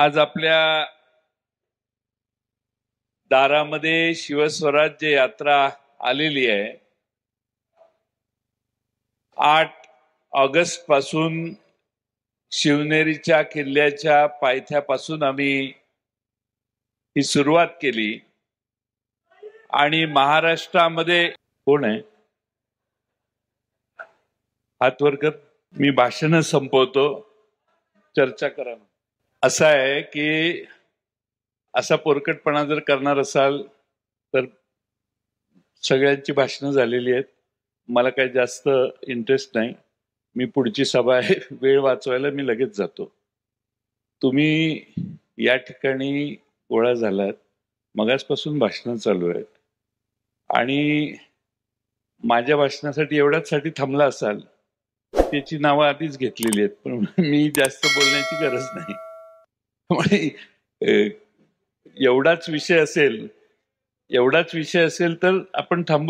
आज आपल्या दारामध्ये शिवस्वराज्य यात्रा आलेली आहे। 8 ऑगस्ट पासून शिवनेरीच्या किल्ल्याच्या पायथ्यापासून आम्ही ही सुरुवात केली आणि महाराष्ट्रामध्ये कोण आहे हात वर कर, मी भाषण संपवतो, चर्चा करा। असं आहे की असा पोरकटपणा जर करणार असाल तर सगळ्यांची भाषणं झालेली आहेत, मला काही जास्त इंटरेस्ट नाही। मी पुढची सभा आहे, वेळ वाचवायला मी लगेच जातो। तुम्ही या ठिकाणी गोळा झालात, मगासपासून भाषणं चालू आहेत आणि माझ्या भाषणासाठी एवढ्याचसाठी थांबला असाल, त्याची नावं आधीच घेतलेली आहेत, पण मी जास्त बोलण्याची गरज नाही। त्यामुळे एवढाच विषय असेल तर आपण थांबूया।